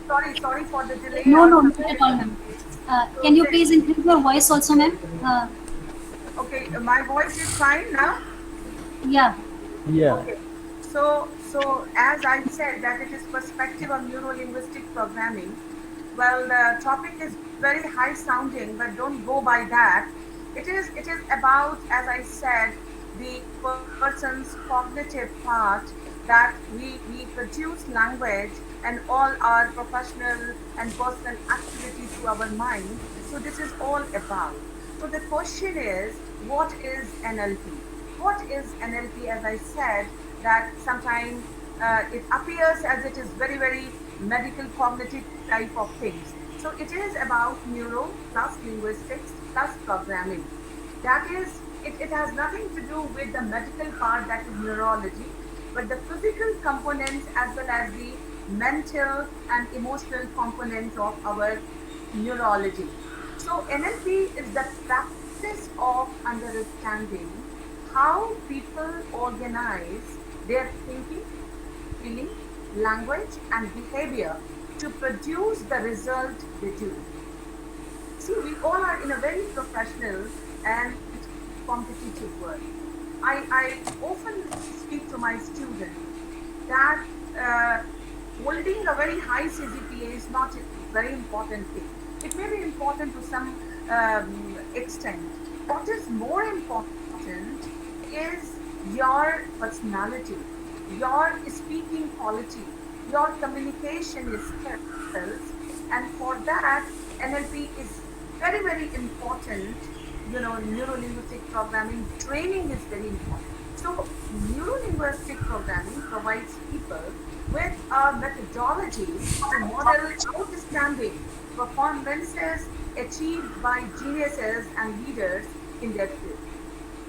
Sorry for the delay No, or no, not at something. all, ma'am. So, Can you please increase your voice also, ma'am? okay, my voice is fine now. Yeah. Yeah. Okay. So as I said that it is perspective of neuro-linguistic programming. Well, the topic is very high sounding, but don't go by that. It is about, as I said, the person's cognitive part, that we produce language and all our professional and personal activity through our mind. So this is all about. So the question is, what is NLP? What is NLP? As I said, that sometimes it appears as it is very medical cognitive type of things. So it is about neuro plus linguistics plus programming. That is, it has nothing to do with the medical part, that is neurology, but the physical components as well as the mental and emotional components of our neurology. So NLP is the practice of understanding how people organize their thinking, feeling, language, and behavior to produce the result they do. See, we all are in a very professional and competitive world. I often speak to my students that holding a very high CGPA is not a very important thing. It may be important to some extent. What is more important is your personality, your speaking quality, your communication skills, and for that, NLP is very important. Neuro-linguistic programming training is very important. So, neuro-linguistic programming provides people with a methodology to model outstanding performances achieved by geniuses and leaders in their field.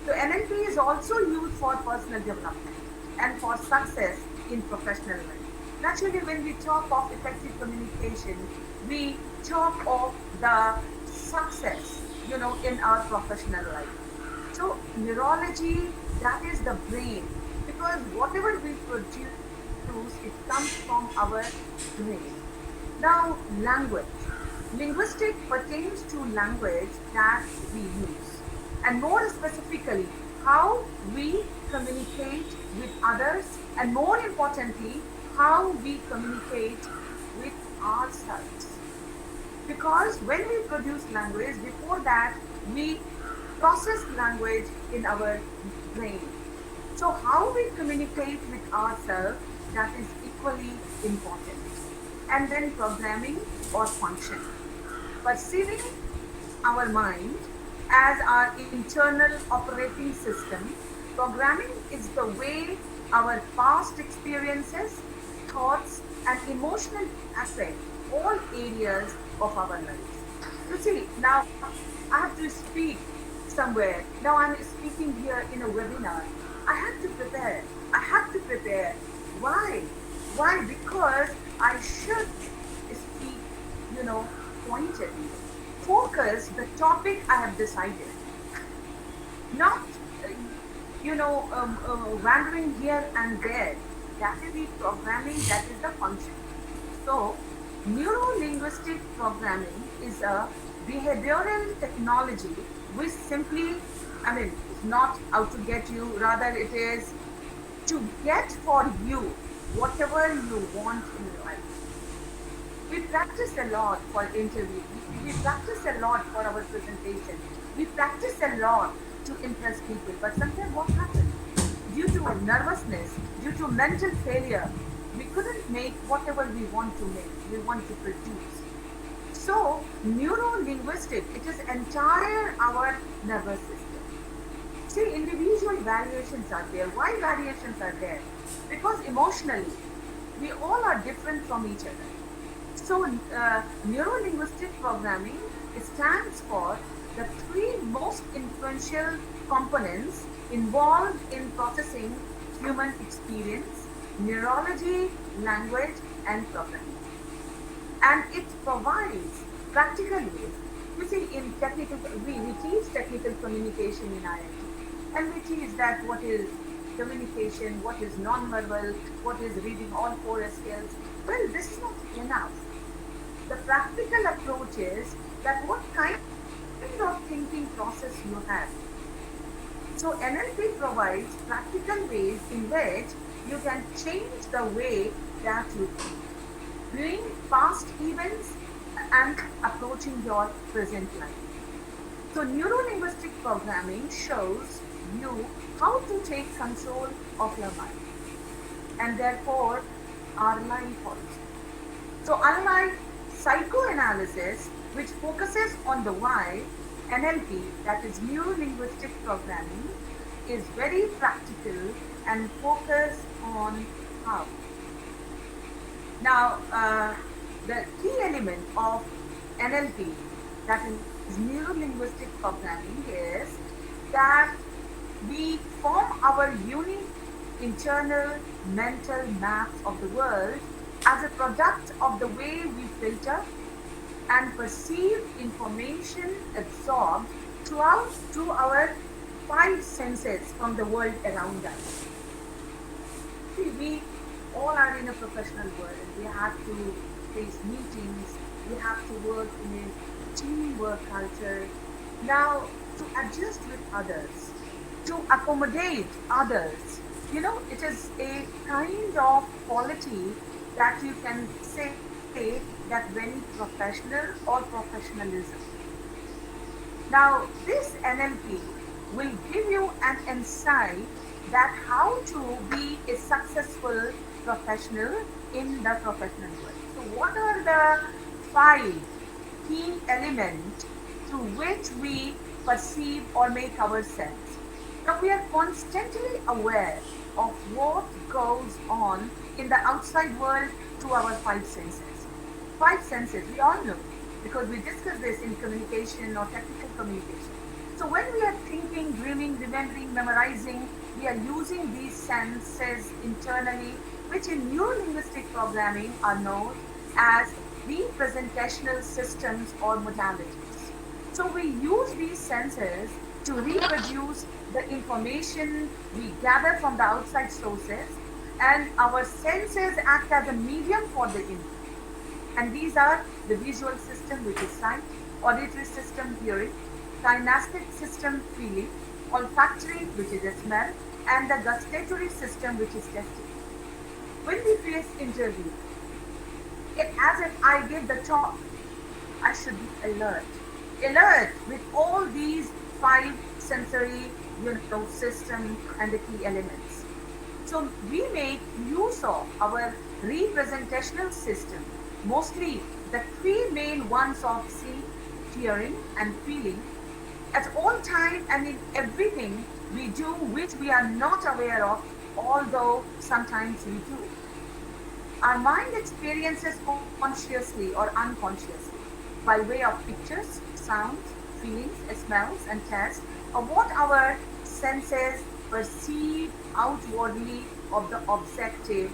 So NLP is also used for personal development and for success in professional life. Naturally, when we talk of effective communication, we talk of the success, in our professional life. So neurology, that is the brain, because whatever we produce, it comes from our brain. Now, language. Linguistic pertains to language that we use, and more specifically, how we communicate with others, and more importantly, how we communicate with ourselves. Because when we produce language, before that, we process language in our brain. So, how we communicate with ourselves, that is equally important. And then programming or function. Perceiving our mind as our internal operating system, programming is the way our past experiences, thoughts, and emotional affect all areas of our lives. You see, now I have to speak somewhere. Now I'm speaking here in a webinar. I have to prepare. I have to prepare. Why? Why? Because I should speak, pointedly. Focus the topic I have decided, not wandering here and there. That is the programming, that is the function. So neuro linguistic programming is a behavioral technology which simply, I mean, is not out to get you, rather it is to get for you whatever you want in life. We practice a lot for interview. We practice a lot for our presentation. We practice a lot to impress people. But sometimes what happens? Due to nervousness, due to mental failure, we couldn't make whatever we want to make, we want to produce. So, neuro-linguistic, it is entire our nervous system. See, individual variations are there. Why variations are there? Because emotionally, we all are different from each other. So, neuro-linguistic programming stands for the three most influential components involved in processing human experience: neurology, language, and programming. And it provides practical ways. You see, in technical, we teach technical communication in IIT, and we teach that what is communication, what is non-verbal, what is reading all four skills. Well, this is not enough. practical approach is that what kind of thinking process you have. So NLP provides practical ways in which you can change the way that you think, viewing past events and approaching your present life. So neurolinguistic programming shows you how to take control of your mind and therefore our life also. So unlike psychoanalysis, which focuses on the why, NLP, that is neurolinguistic programming, is very practical and focused on how. Now, the key element of NLP, that is neurolinguistic programming, is that we form our unique internal mental maps of the world as a product of the way we filter and perceive information absorbed through our five senses from the world around us. See, we all are in a professional world. We have to face meetings. We have to work in a teamwork culture. Now, to adjust with others, to accommodate others, it is a kind of quality that you can say that very professional or professionalism. Now, this NLP will give you an insight that how to be a successful professional in the professional world. So, what are the five key elements through which we perceive or make our sense? Now, we are constantly aware of what goes on in the outside world through our five senses. Five senses, we all know, because we discuss this in communication or technical communication. So when we are thinking, dreaming, remembering, memorizing, we are using these senses internally, which in neurolinguistic programming are known as representational systems or modalities. So we use these senses to reproduce the information we gather from the outside sources, and our senses act as a medium for the input. And these are the visual system, which is sight, auditory system, hearing, kinesthetic system, feeling, olfactory, which is a smell, and the gustatory system, which is tasting. When we face interview, as if I give the talk, I should be alert with all these five sensory, system and the key elements. So we make use of our representational system, mostly the three main ones of seeing, hearing, and feeling, at all time and in everything we do which we are not aware of, although sometimes we do. Our mind experiences consciously or unconsciously by way of pictures, sounds, feelings, smells, and tastes of what our senses perceive outwardly of the objective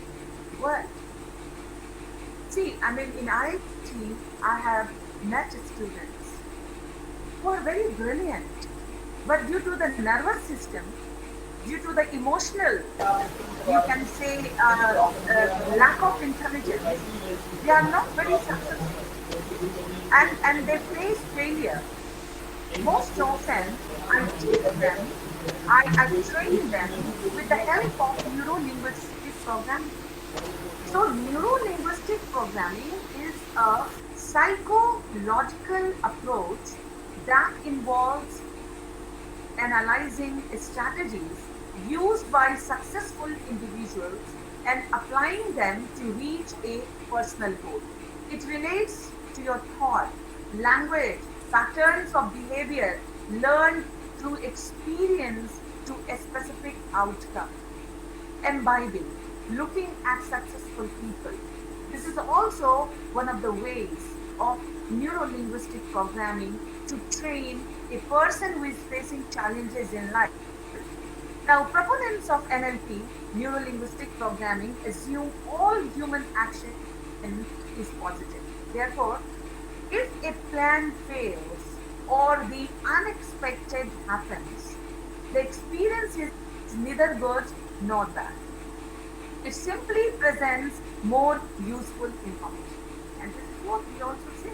world. See, in IIT, I have met students who are very brilliant, but due to the nervous system, due to the emotional, you can say, lack of intelligence, they are not very successful, and they face failure. Most often, I teach them, I train them with the help of neuro-linguistic programming. So, neuro-linguistic programming is a psychological approach that involves analyzing strategies used by successful individuals and applying them to reach a personal goal. It relates to your thought, language, patterns of behavior learned through experience to a specific outcome. Imbibing, looking at successful people. This is also one of the ways of neuro-linguistic programming to train a person who is facing challenges in life. Now, proponents of NLP, neuro-linguistic programming, assume all human action is positive. Therefore, if a plan fails or the unexpected happens, the experience is neither good nor bad. It simply presents more useful information. And this is what we also say.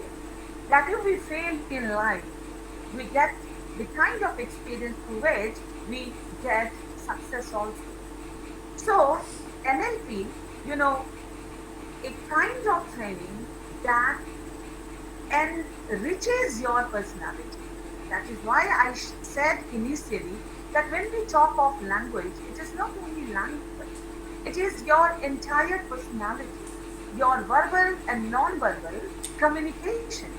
That if we fail in life, we get the kind of experience through which we get success also. So, NLP, you know, a kind of training that enriches your personality. That is why I said initially that when we talk of language, it is not only language, it is your entire personality, your verbal and non-verbal communication.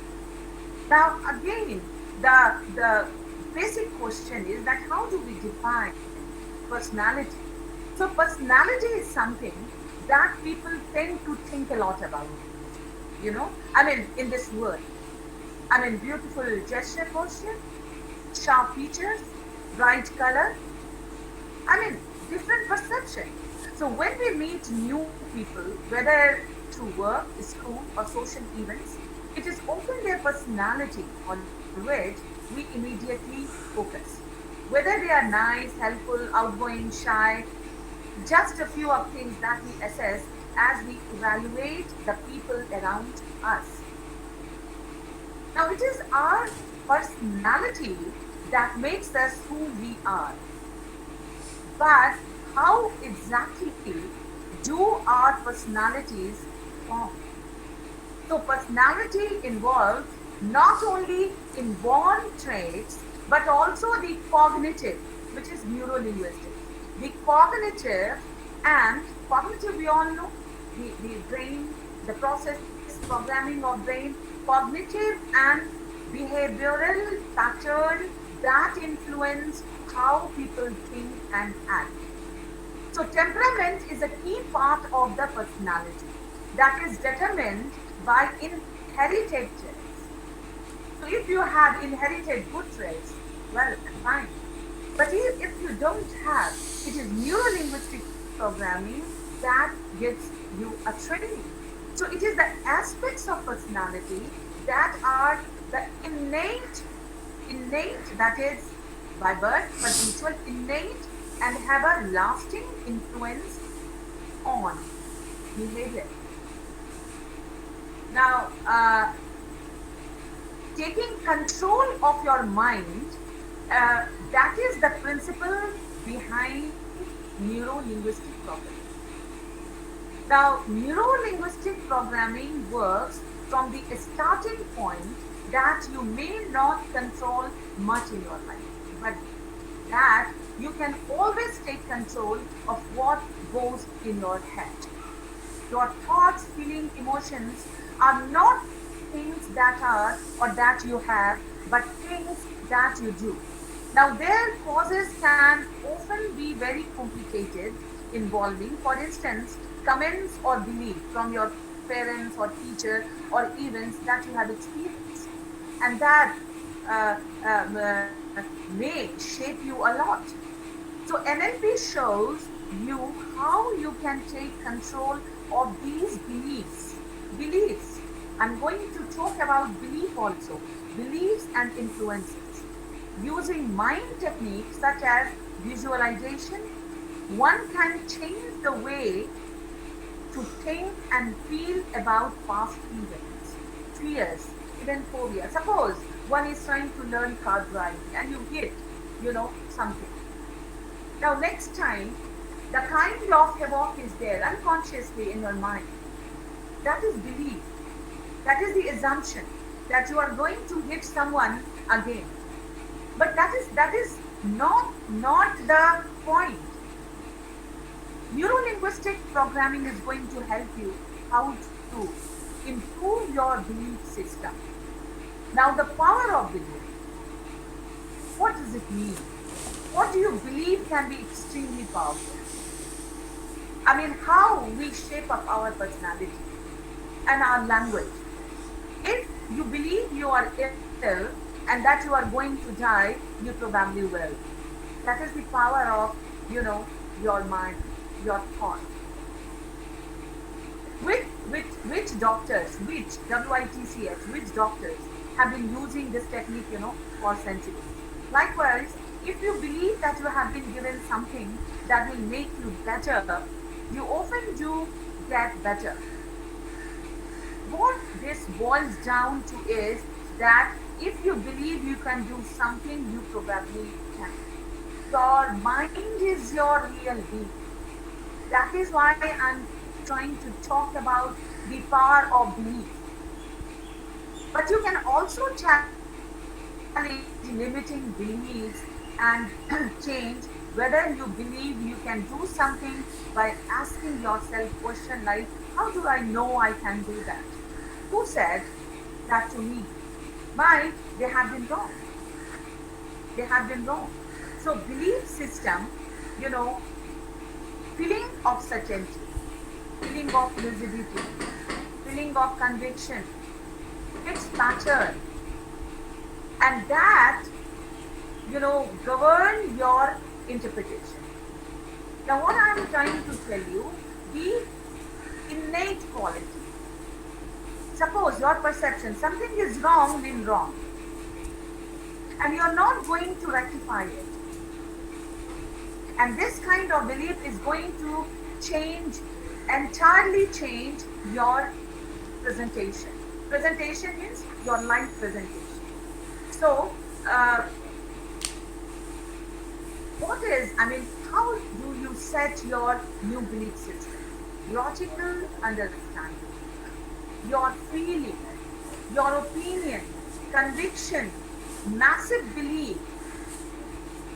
Now, again, the basic question is that how do we define personality? So, personality is something that people tend to think a lot about. I mean, in this world, I mean, beautiful gesture posture, sharp features, bright color, I mean, different perception. So when we meet new people, whether through work, school, or social events, it is often their personality on which we immediately focus. Whether they are nice, helpful, outgoing, shy, just a few of things that we assess as we evaluate the people around us. Now, it is our personality that makes us who we are. But how exactly do our personalities form? So, personality involves not only inborn traits but also the cognitive, which is neurolinguistics. The cognitive and cognitive, we all know the brain, the process programming of brain, cognitive and behavioral pattern that influence how people think and act. So, temperament is a key part of the personality that is determined by inherited traits. So, if you have inherited good traits, well, fine. But if you don't have, it is neurolinguistic programming that gives you a training. So, it is the aspects of personality that are the innate, that is by birth, but mutual innate and have a lasting influence on behavior. Now, taking control of your mind, that is the principle behind neuro-linguistic programming. Now, neuro-linguistic programming works from the starting point that you may not control much in your life, but that you can always take control of what goes in your head. Your thoughts, feelings, emotions are not things that are or that you have, but things that you do. Now, their causes can often be very complicated, involving, for instance, comments or belief from your parents or teacher or events that you have experienced, and that uh, may shape you a lot. So, NLP shows you how you can take control of these beliefs. Beliefs. I'm going to talk about belief also, beliefs and influences. Using mind techniques such as visualization, one can change the way to think and feel about past events, fears, even phobia. Suppose one is trying to learn car driving and you hit, something. Now, next time, the kind of havoc is there unconsciously in your mind. That is belief. That is the assumption that you are going to hit someone again. But that is not the point. Neurolinguistic programming is going to help you how to improve your belief system. Now, the power of belief. What does it mean? What do you believe can be extremely powerful? I mean, how we shape up our personality and our language. If you believe you are ill and that you are going to die, you probably will. That is the power of, your mind, your thought. Which doctors, which WITCH, which doctors have been using this technique, for centuries. Likewise, if you believe that you have been given something that will make you better, you often do get better. what this boils down to is that if you believe you can do something, you probably can. Your mind is your real being. That is why I'm trying to talk about the power of belief. But you can also challenge limiting beliefs and change whether you believe you can do something by asking yourself question like, how do I know I can do that? Who said that to me? Why? They have been wrong. They have been wrong. So belief system, you know, feeling of certainty, feeling of lucidity, feeling of conviction, fixed pattern, and that govern your interpretation. Now what I'm trying to tell you, the innate quality. Suppose your perception something is wrong means wrong, and you're not going to rectify it, and this kind of belief is going to change, entirely change your presentation. Presentation means your life presentation. So uh, what is, I mean, how do you set your new belief system? Logical understanding, your feeling, your opinion, conviction, massive belief.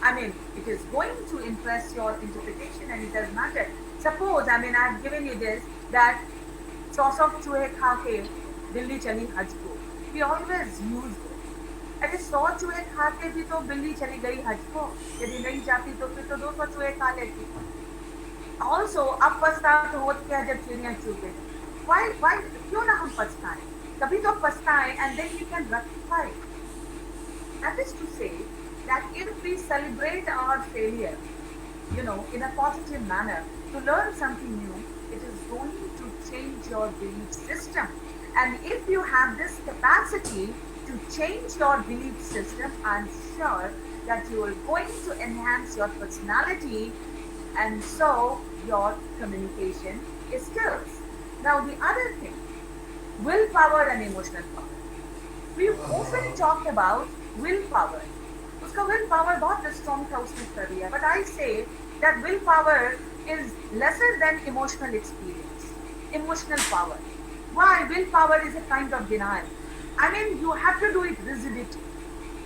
I mean, it is going to impress your interpretation and it does matter. Suppose, I mean, I've given you this, that sauce of चूहे खा के बिल्ली चली हज को. We always use this. अरे 100 चूहे खा के भी तो बिल्ली चली गई हज को. यदि नहीं जाती तो फिर तो 200 चूहे खा लेती. Also, अब पछतावा तो होता है जब चिड़िया चुग गई. Why क्यों ना हम पछताएं? कभी तो पछताएं and then we can rectify. That is to say that if we celebrate our failure, in a positive manner, to learn something new, it is going to change your belief system. And if you have this capacity to change your belief system, I'm sure that you are going to enhance your personality and so your communication skills. Now, the other thing, willpower and emotional power. We often talk about willpower. उसका willpower बहुत strong था उसने कर लिया. But I say that willpower is lesser than emotional experience, emotional power. Why? Willpower is a kind of denial. I mean, you have to do it rigidity.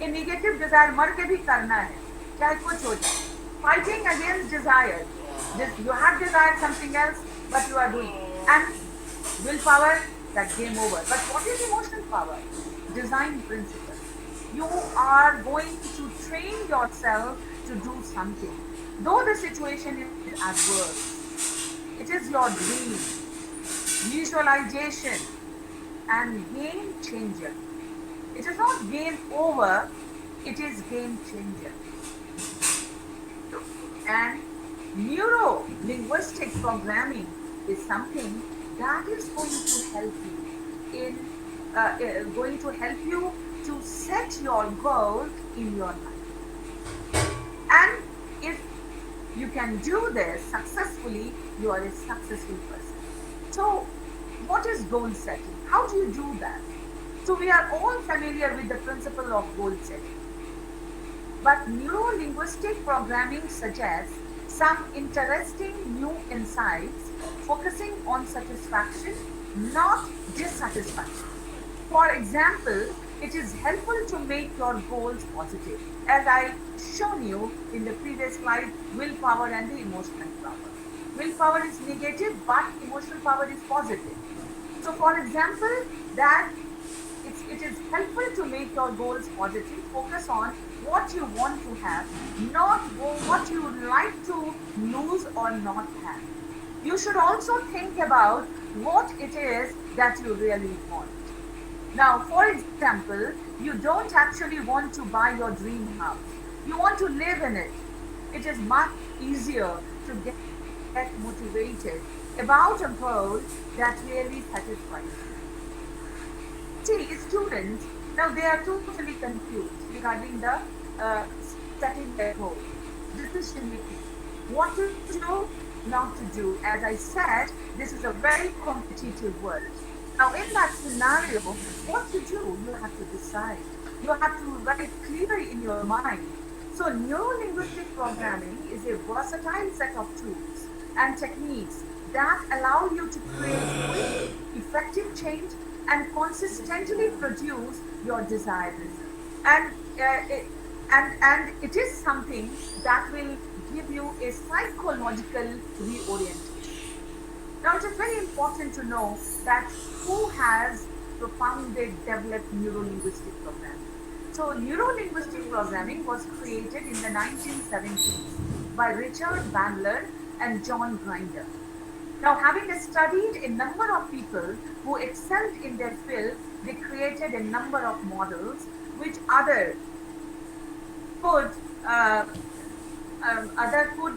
A negative desire मर के भी करना है, चाहे कुछ हो जाए. Fighting against desire. You have desired something else, but you are doing. And willpower, that game over. But what is emotional power? Design principle. You are going to train yourself to do something. Though the situation is adverse, it is your dream, visualization, and game changer. It is not game over, it is game changer. And neuro-linguistic programming is something that is going to help you going to help you to set your goal in your life. And if you can do this successfully, you are a successful person. So, what is goal setting? How do you do that? So, we are all familiar with the principle of goal setting. But neuro-linguistic programming suggests some interesting new insights focusing on satisfaction, not dissatisfaction. For example, it is helpful to make your goals positive. As I shown you in the previous slide, willpower and the emotional power. Willpower is negative, but emotional power is positive. So, for example, that it is helpful to make your goals positive. Focus on what you want to have, not what you would like to lose or not have. You should also think about what it is that you really want. Now, for example, you don't actually want to buy your dream house. You want to live in it. It is much easier to get motivated about a goal that really satisfies you. See, students, now they are totally confused regarding the setting their goal, decision making, what to do, not to do. As I said, this is a very competitive world. Now, in that scenario, what to do? You have to decide. You have to write clearly in your mind. So, neurolinguistic programming is a versatile set of tools and techniques that allow you to create quick, effective change and consistently produce your desired result. And it is something that will give you a psychological reorientation. Now, it is very important to know that who has propounded, developed neurolinguistic programming. So, neurolinguistic programming was created in the 1970s by Richard Bandler and John Grinder. Now, having studied a number of people who excelled in their field, they created a number of models which could uh, other could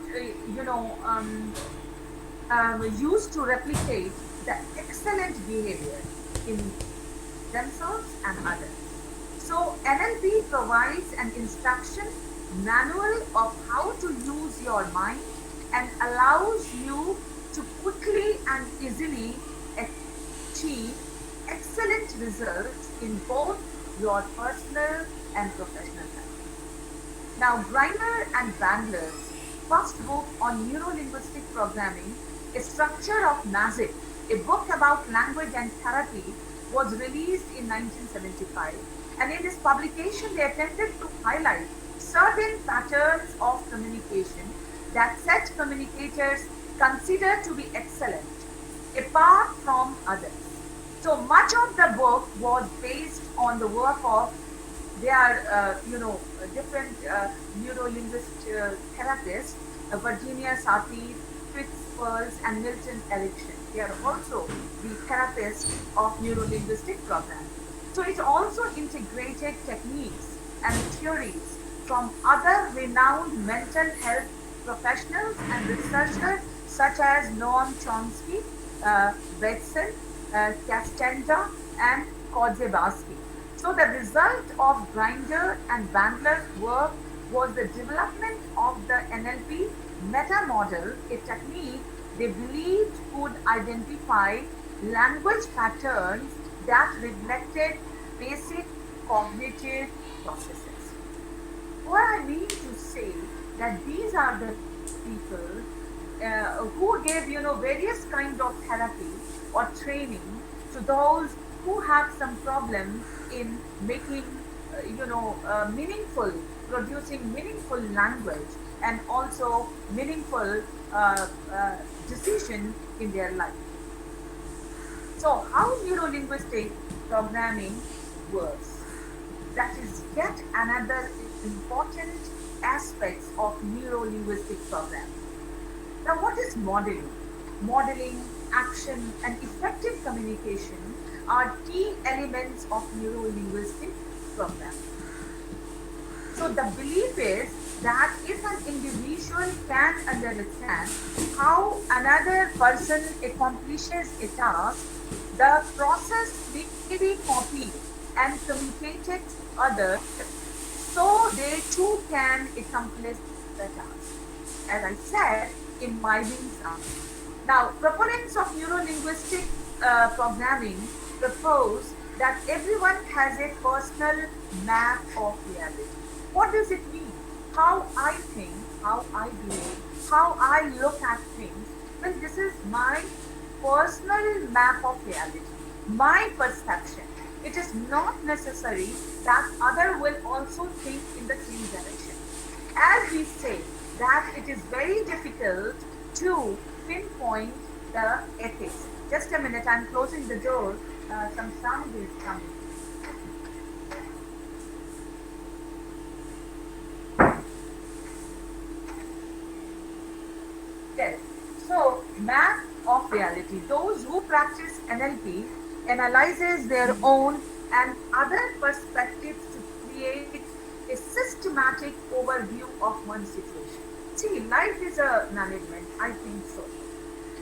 used to replicate the excellent behavior in themselves and others. So NLP provides an instruction manual of how to use your mind and allows you to quickly and easily achieve excellent results in both your personal and professional life. Now, Grimer and Bandler's first book on neurolinguistic programming, A Structure of Magic, a book about language and therapy, was released in 1975. And in this publication, they attempted to highlight certain patterns of communication that such communicators consider to be excellent, apart from others. So much of the book was based on the work of there are, different neuro-linguist therapists, Virginia Satir, Fritz Perls, and Milton Erickson. They are also the therapists of neuro-linguistic programming. So it also integrated techniques and theories from other renowned mental health professionals and researchers such as Noam Chomsky, Betzel, Castenda, and Kodzebowski. So the result of Grinder and Bandler's work was the development of the NLP meta model, a technique they believed could identify language patterns that reflected basic cognitive processes. What I mean to say that these are the people who gave various kind of therapy or training to those who have some problem in making meaningful, producing meaningful language and also meaningful decision in their life. So how neurolinguistic programming works, that is yet another important aspects of neurolinguistic programming. Now, what is modeling? Modeling, action, and effective communication are key elements of neurolinguistic programming. So, the belief is that if an individual can understand how another person accomplishes a task, the process may be copied and communicated to others so they too can accomplish the task. As I said, in my wings up. Now, proponents of neurolinguistic programming propose that everyone has a personal map of reality. What does it mean? How I think, how I behave, how I look at things. Well, this is my personal map of reality, my perception. It is not necessary that other will also think in the same direction. As we say, that it is very difficult to pinpoint the ethics. Just a minute, I'm closing the door. Some sound is coming. Yes. So, map of reality. Those who practice NLP analyzes their own and other perspectives to create a systematic overview of one situation. See, life is a management, I think so.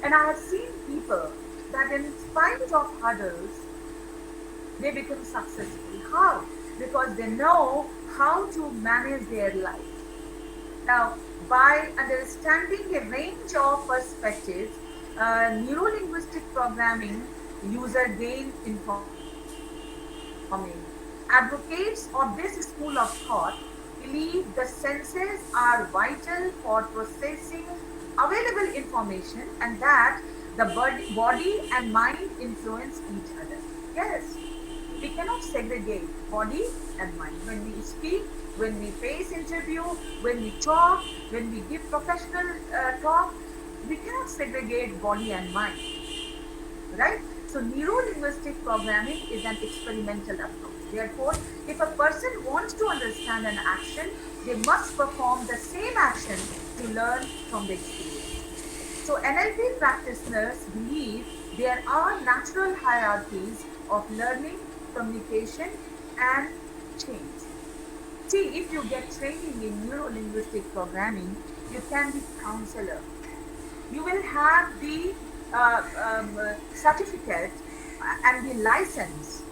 And I have seen people that in spite of hurdles, they become successful. How? Because they know how to manage their life. Now, by understanding a range of perspectives, neurolinguistic programming user gain information. Advocates of this school of thought believe the senses are vital for processing available information and that the body and mind influence each other. Yes, we cannot segregate body and mind. When we speak, when we face interview, when we talk, when we give professional talk, we cannot segregate body and mind, right? So neuro-linguistic programming is an experimental approach. Therefore, if a person wants to understand an action, they must perform the same action to learn from the experience. So NLP practitioners believe there are natural hierarchies of learning, communication, and change. See, if you get training in neuro-linguistic programming, you can be counselor. You will have the certificate and the license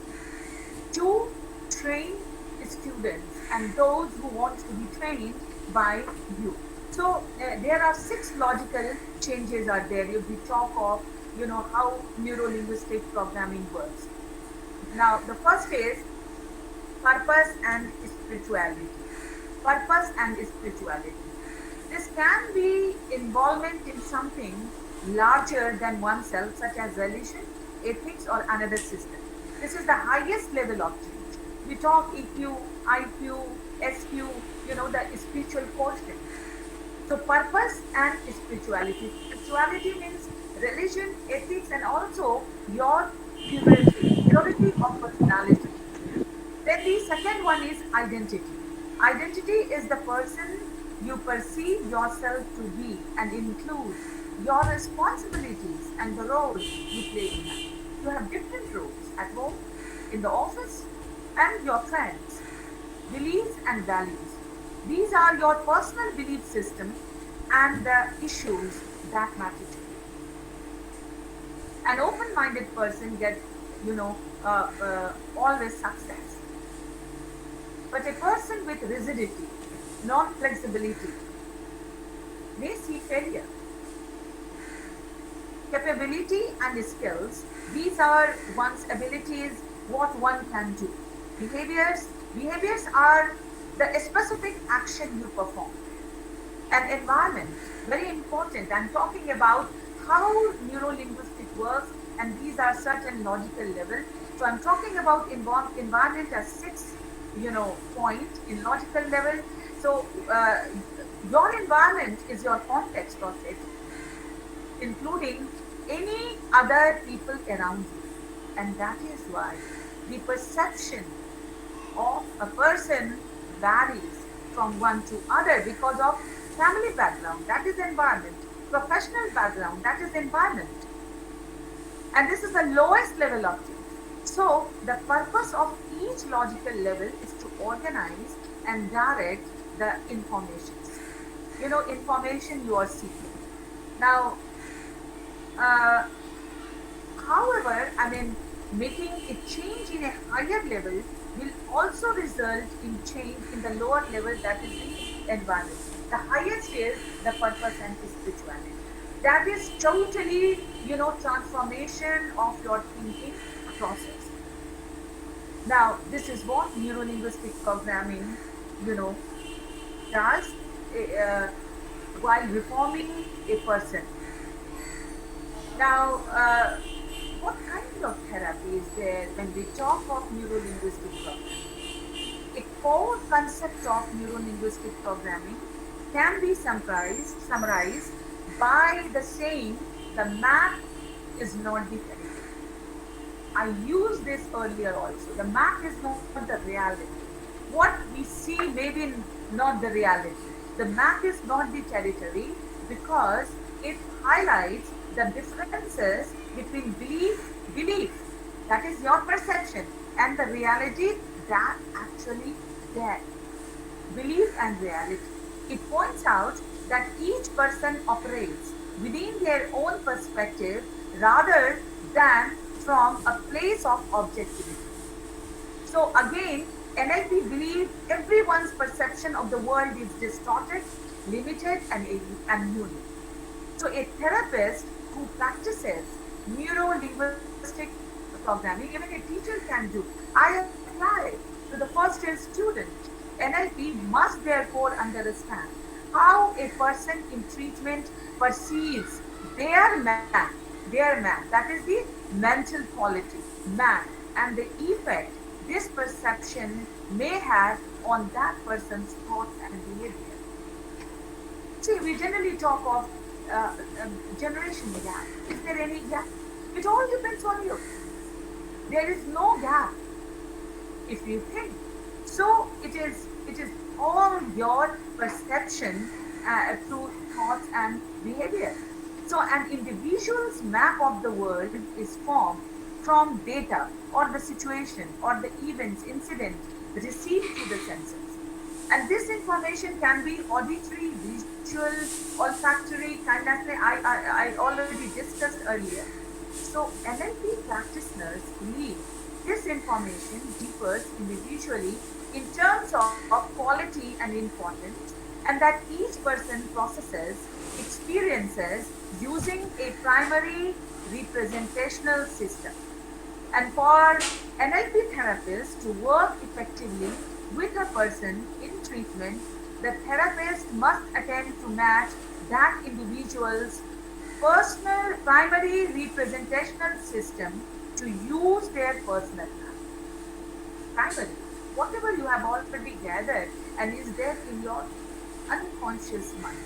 to train students and those who want to be trained by you. So there are 6 logical changes are there. If we talk of, how neuro-linguistic programming works. Now, the first is purpose and spirituality. Purpose and spirituality. This can be involvement in something larger than oneself, such as religion, ethics, or another system. This is the highest level of change. We talk EQ, IQ, SQ, the spiritual quotient. So, purpose and spirituality. Spirituality means religion, ethics, and also your purity of personality. Then the second one is identity. Identity is the person you perceive yourself to be and includes your responsibilities and the role you play in life. You have different roles at home, in the office, and your friends. Beliefs and values. These are your personal belief system and the issues that matter to you. An open-minded person gets, always success. But a person with rigidity, non-flexibility, may see failure. Capability and skills, these are one's abilities, what one can do. Behaviors are the specific action you perform. And environment, very important. I'm talking about how neurolinguistic works, and these are certain logical levels. So I'm talking about environment as 6 point in logical level. So your environment is your context of it, including any other people around you. And that is why the perception of a person varies from one to other because of family background, that is environment, professional background, that is environment. And this is the lowest level of change. So the purpose of each logical level is to organize and direct the informations. Information you are seeking. Now, uh, however, making a change in a higher level will also result in change in the lower level, that is the environment. The highest is the purpose and spirituality. That is totally, transformation of your thinking process. Now, this is what neurolinguistic programming, you know, does uh, while reforming a person. Now, what kind of therapy is there when we talk of neurolinguistic programming? A core concept of neurolinguistic programming can be summarized by the saying, the map is not the territory. I used this earlier also. The map is not the reality. What we see may be not the reality. The map is not the territory because it highlights the differences between belief, that is your perception, and the reality that actually there. Belief and reality. It points out that each person operates within their own perspective rather than from a place of objectivity. So again, NLP believes everyone's perception of the world is distorted, limited, and unique. So a therapist who practices neuro-linguistic programming, even a teacher can do. I apply to the first year student. NLP must therefore understand how a person in treatment perceives their man, that is the mental quality, man, and the effect this perception may have on that person's thoughts and behavior. See, we generally talk of generation gap. Is there any gap? It all depends on you. There is no gap if you think. So it is all your perception through thoughts and behavior. So an individual's map of the world is formed from data or the situation or the events, incidents received through the senses. And this information can be auditory, visual, olfactory, kinesthetic. I already discussed earlier. So NLP practitioners believe this information differs individually in terms of quality and importance, and that each person processes experiences using a primary representational system. And for NLP therapists to work effectively with a person in treatment, the therapist must attempt to match that individual's personal primary representational system to use their personal primary. Whatever you have already gathered and is there in your unconscious mind.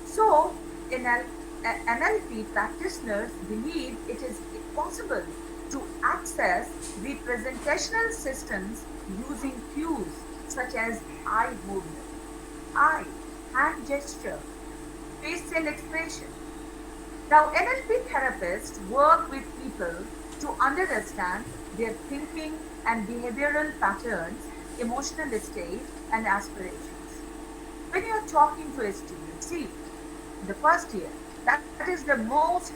So, NLP practitioners believe it is possible to access representational systems using cues such as eye movement, eye, hand gesture, facial expression. Now, NLP therapists work with people to understand their thinking and behavioral patterns, emotional state, and aspirations. When you're talking to a student, see, the first year, that is the most,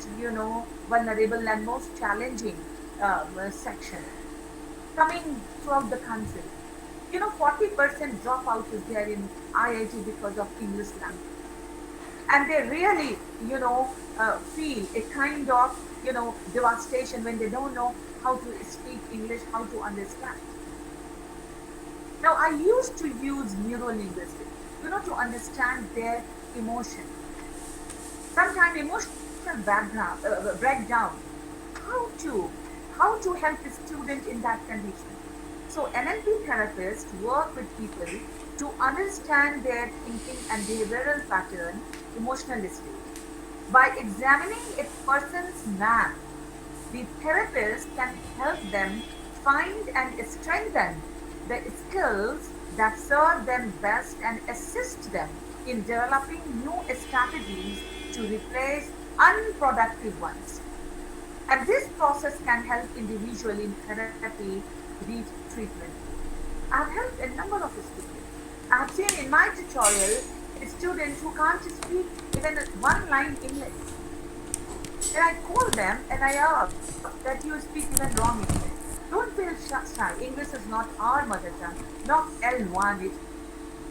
vulnerable and most challenging section coming throughout the country. 40% dropout is there in IIT because of English language. And they really, feel a kind of, devastation when they don't know how to speak English, how to understand. Now, I used to use neurolinguistics, to understand their emotion. Sometimes emotional breakdown. How to, how to help a student in that condition. So NLP therapists work with people to understand their thinking and behavioral pattern, emotional state. By examining a person's map, the therapist can help them find and strengthen the skills that serve them best and assist them in developing new strategies to replace unproductive ones. And this process can help individual in therapy reach treatment. I've helped a number of students. I've seen in my tutorial students who can't speak even one line English. And I call them and I ask that you speak even wrong English. Don't feel shy. English is not our mother tongue, not L1, it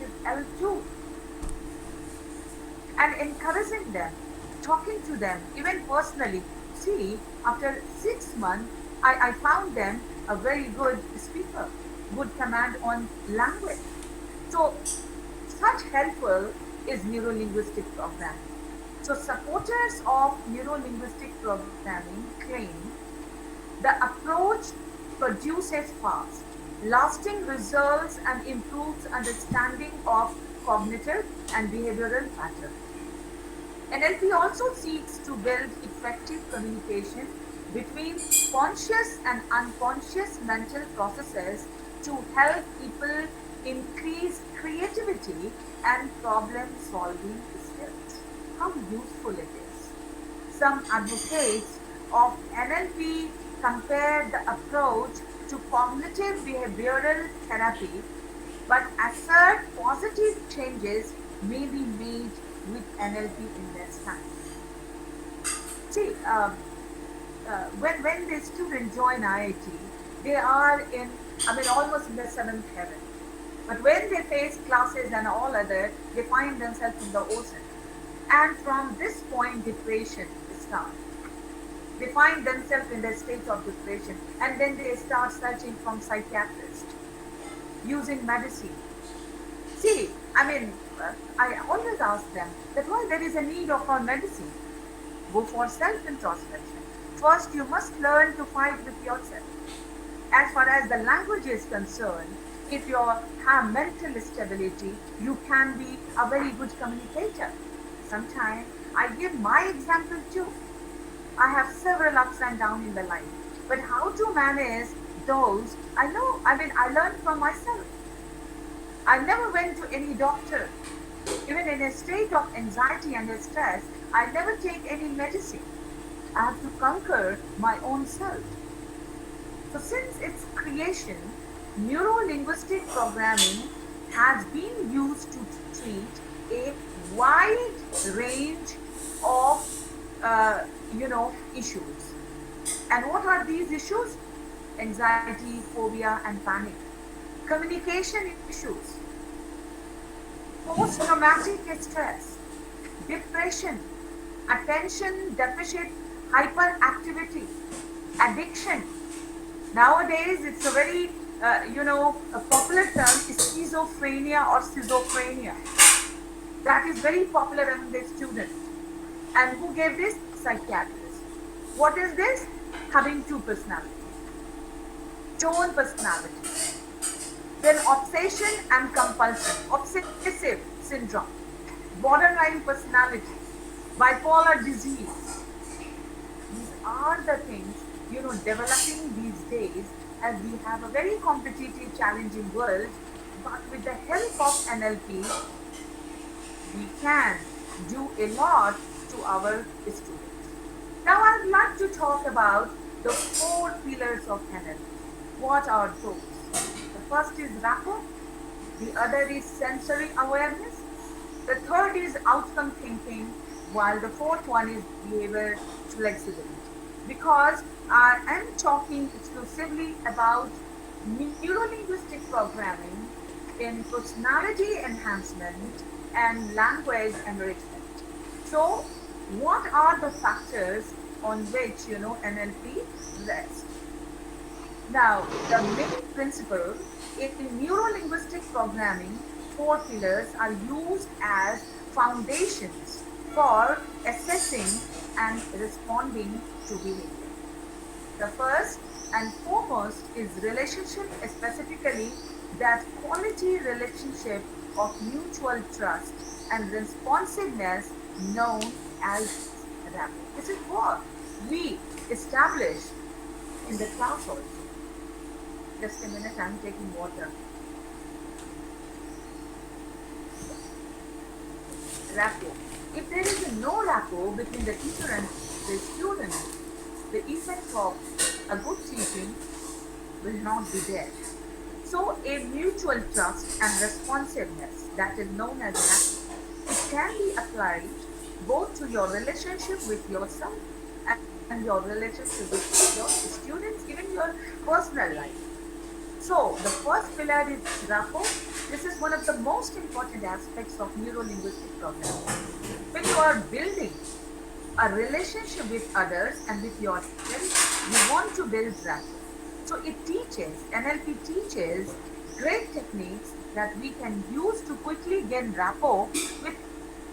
is L2. And encouraging them, talking to them, even personally. See, after 6 months, I found them a very good speaker, good command on language. So, such helpful is neurolinguistic programming. So, supporters of neurolinguistic programming claim the approach produces fast, lasting results and improves understanding of cognitive and behavioral patterns. NLP also seeks to build effective communication between conscious and unconscious mental processes to help people increase creativity and problem solving skills. How useful it is. Some advocates of NLP compare the approach to cognitive behavioral therapy but assert positive changes may be made with NLP in less time. See, when the students join IIT, they are in, almost in the seventh heaven. But when they face classes and all other, they find themselves in the ocean. And from this point, depression starts. They find themselves in their state of depression, and then they start searching from psychiatrists, using medicine. See, I always ask them that why there is a need of our medicine. Go for self introspection. First, you must learn to fight with yourself. As far as the language is concerned, if you have mental stability, you can be a very good communicator. Sometimes I give my example too. I have several ups and downs in the life, but how to manage those, I know, I learned from myself. I never went to any doctor. Even in a state of anxiety and stress, I never take any medicine. I have to conquer my own self. So, since its creation, neuro-linguistic programming has been used to treat a wide range of issues. And what are these issues? Anxiety, phobia, and panic. Communication issues, post-traumatic stress, depression, attention deficit hyperactivity, addiction. Nowadays, it's a very, a popular term is schizophrenia or schizophrenia. That is very popular among the students. And who gave this? Psychiatrists. What is this? Having two personalities, tone personality. Then obsession and compulsion, obsessive syndrome, borderline personality, bipolar disease. These are the things, developing these days as we have a very competitive, challenging world. But with the help of NLP, we can do a lot to our students. Now, I'd like to talk about the four pillars of NLP. What are those? The first is rapport, the other is sensory awareness, the third is outcome thinking, while the fourth one is behavior flexibility. Because I am talking exclusively about neurolinguistic programming in personality enhancement and language enrichment. So, what are the factors on which NLP rests? Now, the main principle in neuro-linguistic programming, four pillars are used as foundations for assessing and responding to behavior. The first and foremost is relationship, specifically that quality relationship of mutual trust and responsiveness known as rapport. This is what we establish in the class also. Just a minute, I'm taking water. Rapport. If there is no rapport between the teacher and the student, the effect of a good teaching will not be there. So, a mutual trust and responsiveness that is known as rapport, it can be applied both to your relationship with yourself and your relationship with your students, even your personal life. So, the first pillar is rapport. This is one of the most important aspects of neuro-linguistic programming. When you are building a relationship with others and with yourself, you want to build rapport. So, NLP teaches great techniques that we can use to quickly gain rapport with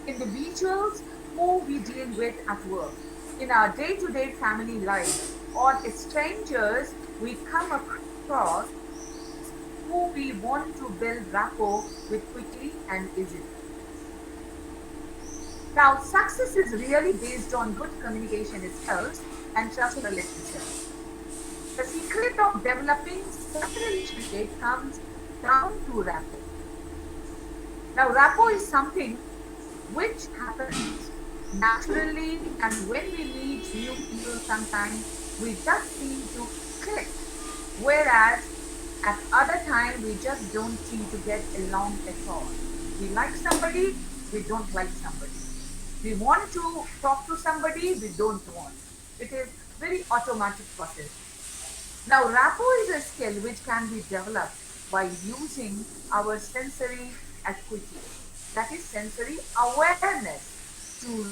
individuals who we deal with at work, in our day-to-day family life, or strangers we come across who we want to build rapport with quickly and easily. Now, success is really based on good communication skills and trust relationships. The secret of developing such a relationship comes down to rapport. Now, rapport is something which happens naturally, and when we meet new people, sometimes we just seem to click, whereas at other time we just don't seem to get along at all. We like somebody, we don't like somebody. We want to talk to somebody, we don't want. It is very automatic process. Now, rapport is a skill which can be developed by using our sensory acuity, that is sensory awareness, to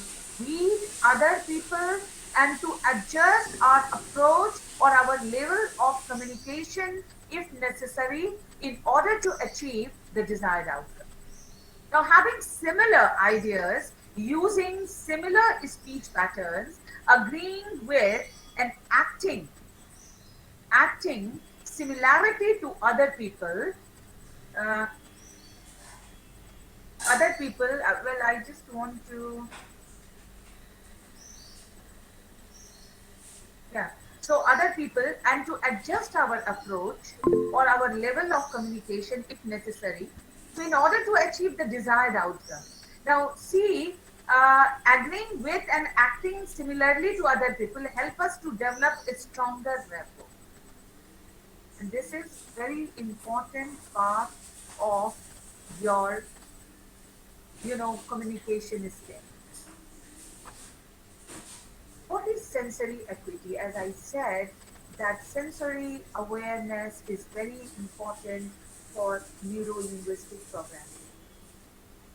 read other people and to adjust our approach or our level of communication if necessary in order to achieve the desired outcome. Now, having similar ideas, using similar speech patterns, agreeing with and acting similarity to uh, other people. Well, I just want to, yeah. So other people, and to adjust our approach or our level of communication if necessary, so in order to achieve the desired outcome. Now, see, agreeing with and acting similarly to other people help us to develop a stronger rapport. And this is very important part of your, communication skill. What is sensory acuity? As I said, that sensory awareness is very important for neuro-linguistic programming.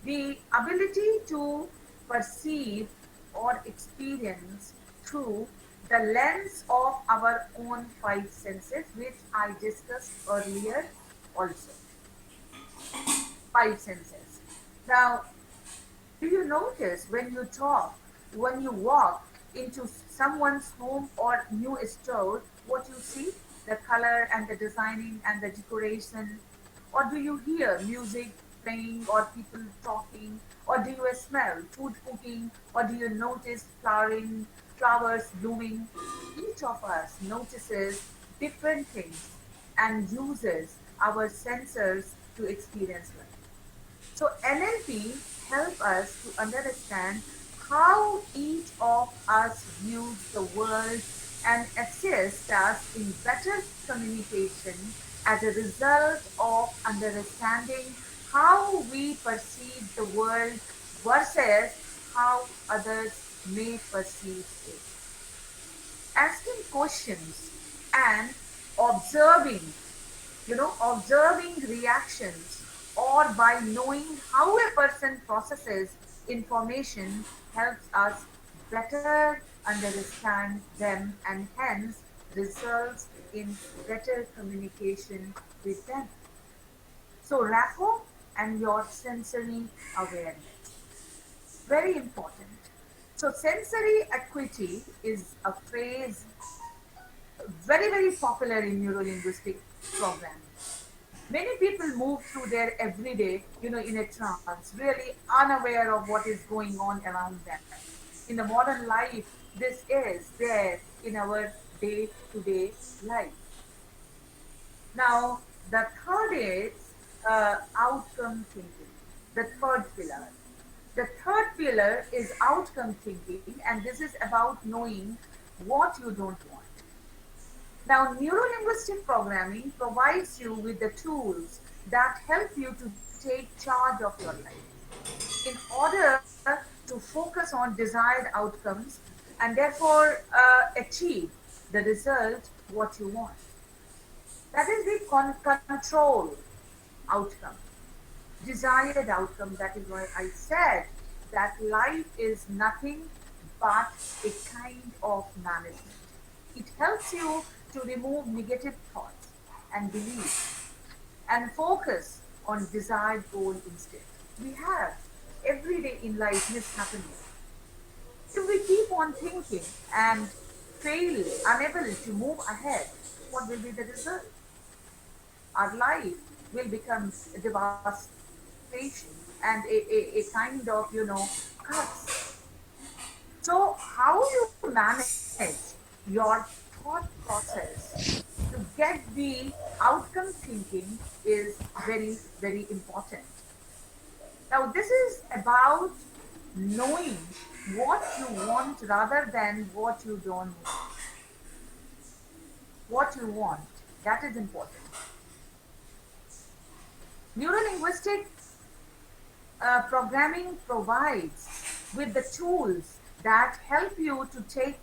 The ability to perceive or experience through the lens of our own five senses, which I discussed earlier also. Five senses. Now, do you notice when you talk, when you walk into someone's home or new store, what you see? The color and the designing and the decoration? Or do you hear music playing or people talking? Or do you smell food cooking? Or do you notice flowers blooming? Each of us notices different things and uses our sensors to experience life. So NLP help us to understand how each of us views the world and assist us in better communication as a result of understanding how we perceive the world versus how others may perceive it. Asking questions and observing observing reactions or by knowing how a person processes information helps us better understand them and hence results in better communication with them. So, rapport and your sensory awareness. Very important. So, sensory acuity is a phrase very, very popular in neurolinguistic programming. Many people move through their everyday, in a trance, really unaware of what is going on around them. In the modern life, this is there in our day to day life. Now, the third is outcome thinking, the third pillar. The third pillar is outcome thinking, and this is about knowing what you don't want. Now, neurolinguistic programming provides you with the tools that help you to take charge of your life in order to focus on desired outcomes and therefore achieve the result what you want. That is the control outcome, desired outcome. That is why I said that life is nothing but a kind of management. It helps you to remove negative thoughts and beliefs and focus on desired goal instead. We have every day in life mishappenings. If we keep on thinking and fail, unable to move ahead, what will be the result? Our life will become a devastation and a kind of, curse. So, how you manage your thought process to get the outcome thinking is very, very important. Now, this is about knowing what you want rather than what you don't want. What you want, that is important. Neurolinguistic programming provides with the tools that help you to take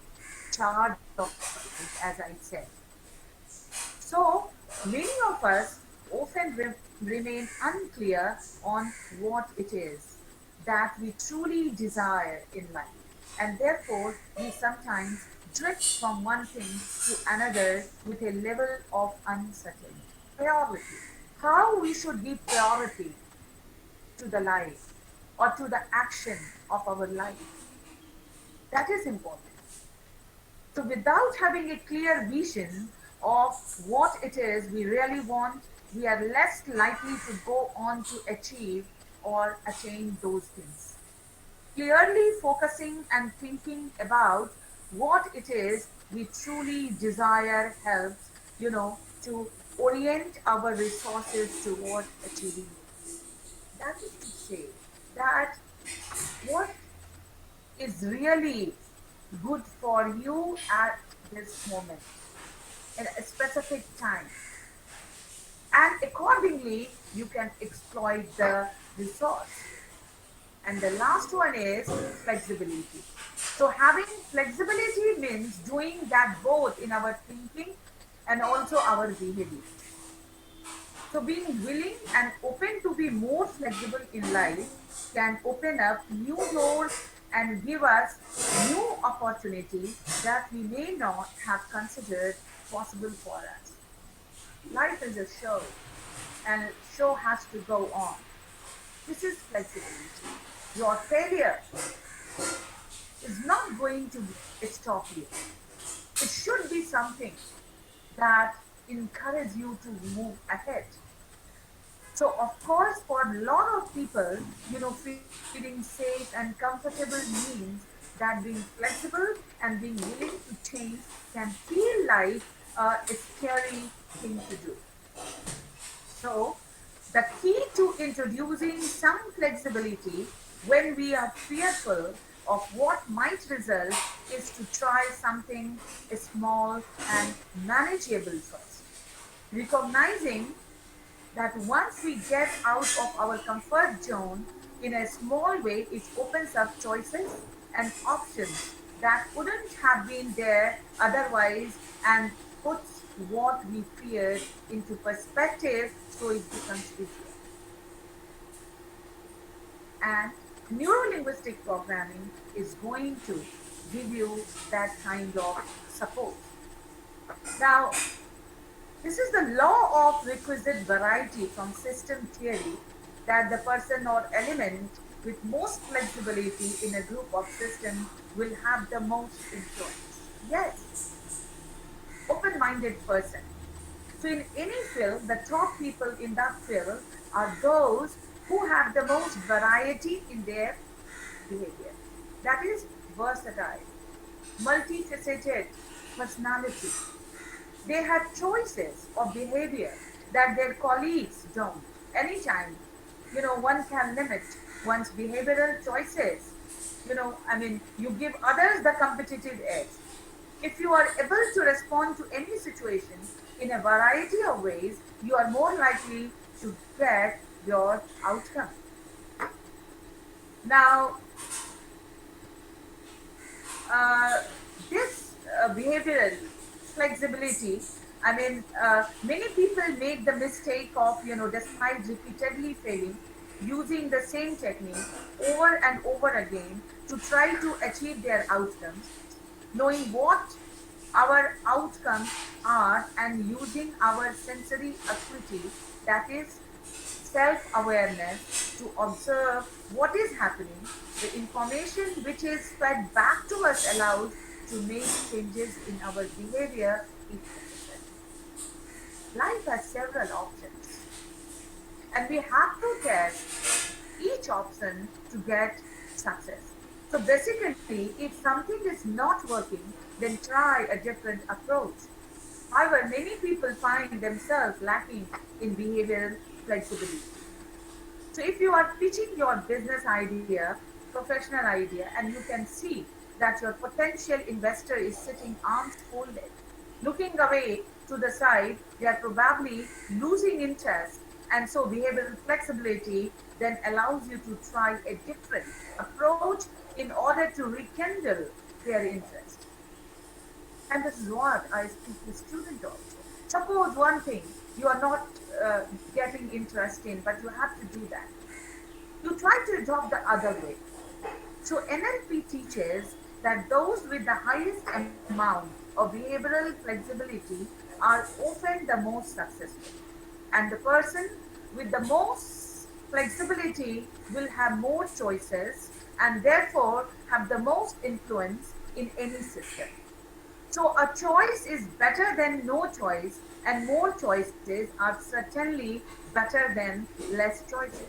charge of your life, as I said. So, many of us often remain unclear on what it is that we truly desire in life. and therefore we sometimes drift from one thing to another with a level of uncertainty. Priority. How we should give priority to the life or to the action of our life. That is important. So, without having a clear vision of what it is we really want, we are less likely to go on to achieve or attain those things. Clearly focusing and thinking about what it is we truly desire helps, to orient our resources toward achieving it. That is to say that what is really good for you at this moment in a specific time, and accordingly you can exploit the resource. And the last one is flexibility. So having flexibility means doing that both in our thinking and also our behavior. So being willing and open to be more flexible in life can open up new doors and give us new opportunities that we may not have considered possible for us. Life is a show, and show has to go on. This is flexibility. Your failure is not going to stop you. It should be something that encourages you to move ahead. So, of course, for a lot of people, feeling safe and comfortable means that being flexible and being willing to change can feel like a scary thing to do. So, the key to introducing some flexibility when we are fearful of what might result is to try something small and manageable first. Recognizing that once we get out of our comfort zone in a small way, it opens up choices and options that wouldn't have been there otherwise and puts what we feared into perspective so it becomes easier. And neurolinguistic programming is going to give you that kind of support. Now, this is the law of requisite variety from system theory that the person or element with most flexibility in a group of systems will have the most influence. Yes, open-minded person. So in any field, the top people in that field are those who have the most variety in their behavior. That is versatile, multifaceted personality. They have choices of behavior that their colleagues don't. Anytime, one can limit one's behavioral choices. You give others the competitive edge. If you are able to respond to any situation in a variety of ways, you are more likely to get your outcome. Now, uh, this behavioral flexibility, many people make the mistake of, despite repeatedly failing, using the same technique over and over again to try to achieve their outcomes, knowing what our outcomes are and using our sensory acuity, that is self awareness, to observe what is happening. The information which is fed back to us allows to make changes in our behavior if necessary. Life has several options, and we have to test each option to get success. So basically, if something is not working, then try a different approach. However, many people find themselves lacking in behavioral flexibility. So if you are pitching your business idea, professional idea, and you can see that your potential investor is sitting arms folded, looking away to the side, they are probably losing interest. And so behavioral flexibility then allows you to try a different approach in order to rekindle their interest. And this is what I speak to students also. Suppose one thing you are not getting interest in, but you have to do that. You try to adopt the other way. So NLP teaches that those with the highest amount of behavioral flexibility are often the most successful. And the person with the most flexibility will have more choices and therefore have the most influence in any system. So a choice is better than no choice, and more choices are certainly better than less choices.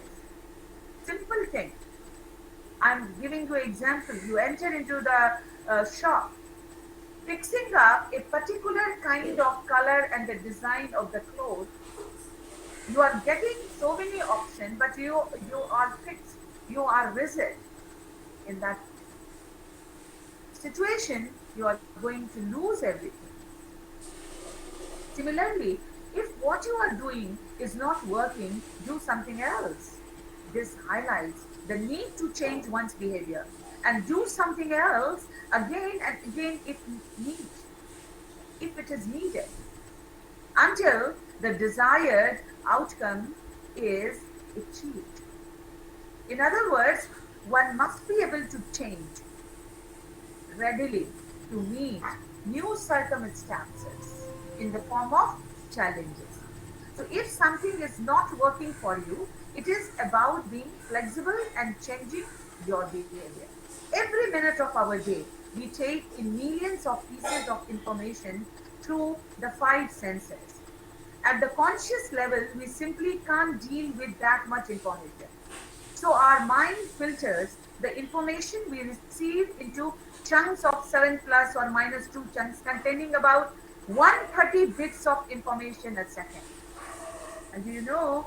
Simple thing. I'm giving you an example. You enter into the shop, fixing up a particular kind of color and the design of the cloth. You are getting so many options, but you are fixed. You are rigid in that situation. You are going to lose everything. Similarly, if what you are doing is not working, do something else. This highlights the need to change one's behavior and do something else again and again if it is needed, until the desired outcome is achieved. In other words, one must be able to change readily to meet new circumstances in the form of challenges. So, if something is not working for you, it is about being flexible and changing your behavior. Every minute of our day, we take in millions of pieces of information through the five senses. At the conscious level, we simply can't deal with that much information. So our mind filters the information we receive into chunks of 7 plus or minus 2 chunks containing about 130 bits of information a second. And do you know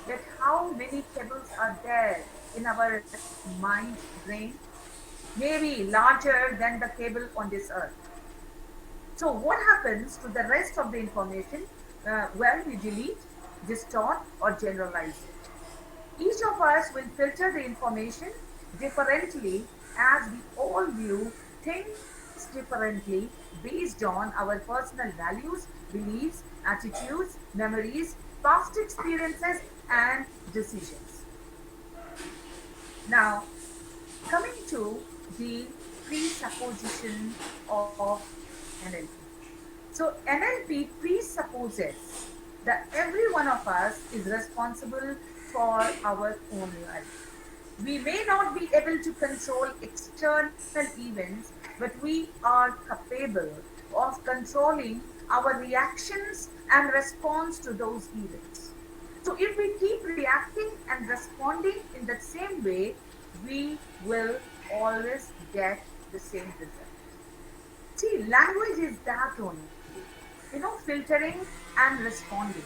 that how many cables are there in our mind's brain? Maybe larger than the cable on this earth. So what happens to the rest of the information? Well, we delete, distort, or generalize it. Each of us will filter the information differently as we all view things differently based on our personal values, beliefs, attitudes, memories, past experiences, and decisions. Now, coming to the presupposition of NLP. So, NLP presupposes that every one of us is responsible for our own life. We may not be able to control external events, but we are capable of controlling our reactions and response to those events. So, if we keep reacting and responding in the same way, we will always get the same result. See, language is that only, filtering and responding.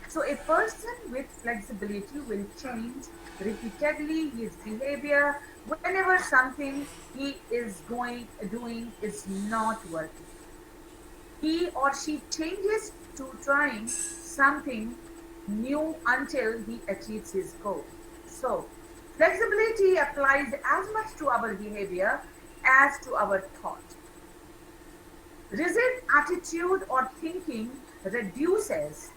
So a person with flexibility will change repeatedly his behavior whenever something he is doing is not working. He or she changes to trying something new until he achieves his goal. So flexibility applies as much to our behavior as to our thought. Rigid attitude or thinking reduces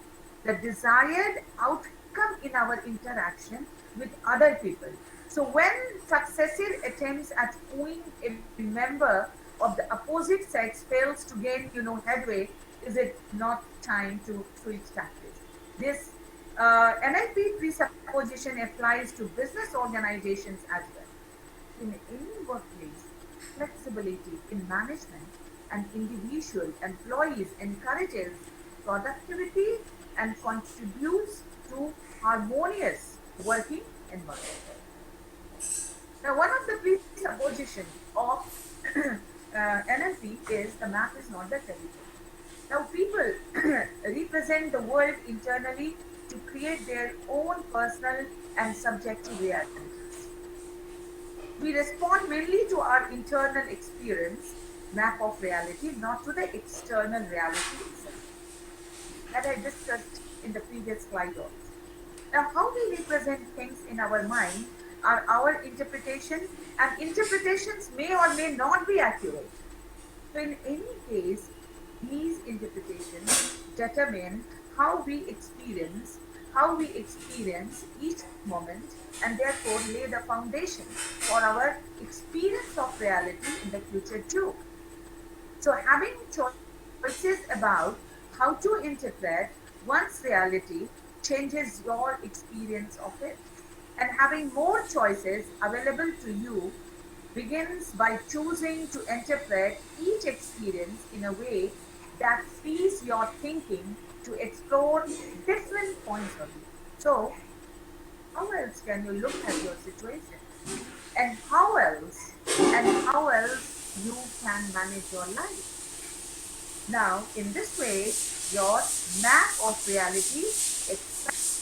the desired outcome in our interaction with other people. So, when successive attempts at wooing a member of the opposite sex fails to gain, headway, is it not time to switch tactics? This NLP presupposition applies to business organizations as well. In any workplace, flexibility in management and individual employees encourages productivity and contributes to harmonious working environment. Now, one of the presuppositions of NLP is the map is not the territory. Now, people represent the world internally to create their own personal and subjective realities. We respond mainly to our internal experience, map of reality, not to the external reality itself, that I discussed in the previous slide also. Now, how we represent things in our mind are our interpretation, and interpretations may or may not be accurate. So, in any case, these interpretations determine how we experience how we experience each moment and therefore lay the foundation for our experience of reality in the future too. So, having choices about how to interpret one's reality changes your experience of it. And having more choices available to you begins by choosing to interpret each experience in a way that frees your thinking to explore different points of view. So, how else can you look at your situation? And how else you can manage your life? Now, in this way, your map of reality expands.